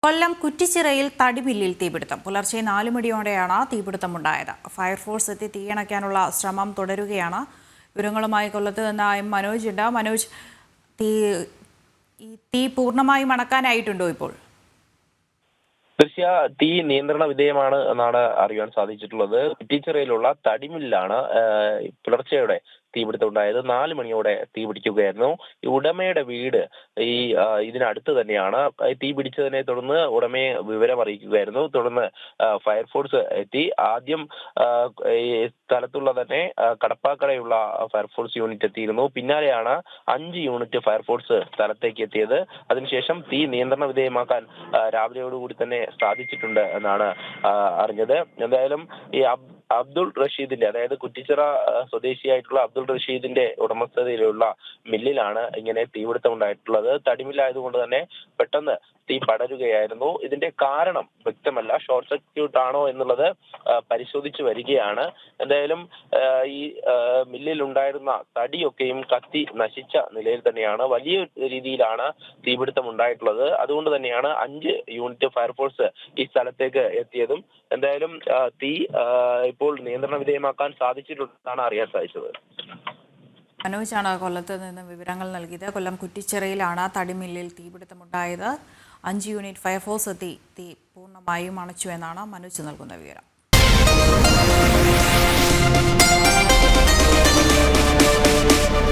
കൊല്ലം കുറ്റിച്ചിറയിൽ തടിമില്ലിൽ തീപിടുത്തം. പുലർച്ചെ 4 മണിയോടെയാണ് തീപിടുത്തമുണ്ടായത്. ഫയർഫോഴ്സ് എത്തി തീയണയ്ക്കാനുള്ള ശ്രമം തുടരുകയാണ്. വിവരങ്ങളുമായി കൊല്ലത്ത് നിന്ന് മനോജ് ഉണ്ട്. മനോജ്, തീ പൂർണ്ണമായും അണക്കാനായിട്ടുണ്ടോ ഇപ്പോൾ? തീ നിയന്ത്രണ വിധേയമാണ് എന്നാണ് അറിയാൻ സാധിച്ചിട്ടുള്ളത്. കുറ്റിച്ചിറയിലുള്ള തടിമില്ലാണ് പുലർച്ചെയോടെ തീപിടുത്തം ഉണ്ടായത്. 4 മണിയോടെ തീ പിടിക്കുകയായിരുന്നു. ഉടമയുടെ വീട് ഇതിനടുത്ത് തന്നെയാണ്. തീ പിടിച്ചതിനെ തുടർന്ന് ഉടമയെ വിവരം അറിയിക്കുകയായിരുന്നു. തുടർന്ന് ഫയർഫോഴ്സ് എത്തി. ആദ്യം ഈ സ്ഥലത്തുള്ള തന്നെ കടപ്പാക്കടയുള്ള ഫയർഫോഴ്സ് യൂണിറ്റ് എത്തിയിരുന്നു. പിന്നാലെയാണ് 5 യൂണിറ്റ് ഫയർഫോഴ്സ് സ്ഥലത്തേക്ക് എത്തിയത്. അതിനുശേഷം തീ നിയന്ത്രണ വിധേയമാക്കാൻ രാവിലെയോടുകൂടി തന്നെ സാധിച്ചിട്ടുണ്ട് എന്നാണ് അറിഞ്ഞത്. എന്തായാലും ഈ അബ്ദുൾ റഷീദിന്റെ, അതായത് കുറ്റിച്ചിറ സ്വദേശിയായിട്ടുള്ള അബ്ദുൾ റഷീദിന്റെ ഉടമസ്ഥതയിലുള്ള മില്ലിലാണ് ഇങ്ങനെ തീപിടുത്തം ഉണ്ടായിട്ടുള്ളത്. തടിമില്ലായതുകൊണ്ട് തന്നെ പെട്ടെന്ന് തീ പടരുകയായിരുന്നു. ഇതിന്റെ കാരണം വ്യക്തമല്ല. ഷോർട്ട് സർക്യൂട്ട് ആണോ എന്നുള്ളത് പരിശോധിച്ചു വരികയാണ്. എന്തായാലും ഈ മില്ലിൽ ഉണ്ടായിരുന്ന തടിയൊക്കെയും കത്തി നശിച്ച നിലയിൽ തന്നെയാണ്. വലിയ രീതിയിലാണ് തീപിടുത്തം ഉണ്ടായിട്ടുള്ളത്. അതുകൊണ്ട് തന്നെയാണ് 5 യൂണിറ്റ് ഫയർഫോഴ്സ് ഈ സ്ഥലത്തേക്ക് എത്തിയതും. എന്തായാലും തീ ഇപ്പോൾ നിയന്ത്രണ വിധേയമാക്കാൻ സാധിച്ചിട്ടുണ്ടെന്നാണ് അറിയാൻ സാധിച്ചത്. മനോജാണ് കൊല്ലത്ത് നിന്ന് വിവരങ്ങൾ നൽകിയത്. കൊല്ലം കുറ്റിച്ചിറയിലാണ് തടിമില്ലിൽ തീപിടുത്തമുണ്ടായത്. 5 യൂണിറ്റ് ഫയർഫോഴ്സ് എത്തി തീ പൂർണ്ണമായും അണച്ചു എന്നാണ് മനോജ് നൽകുന്ന വിവരം.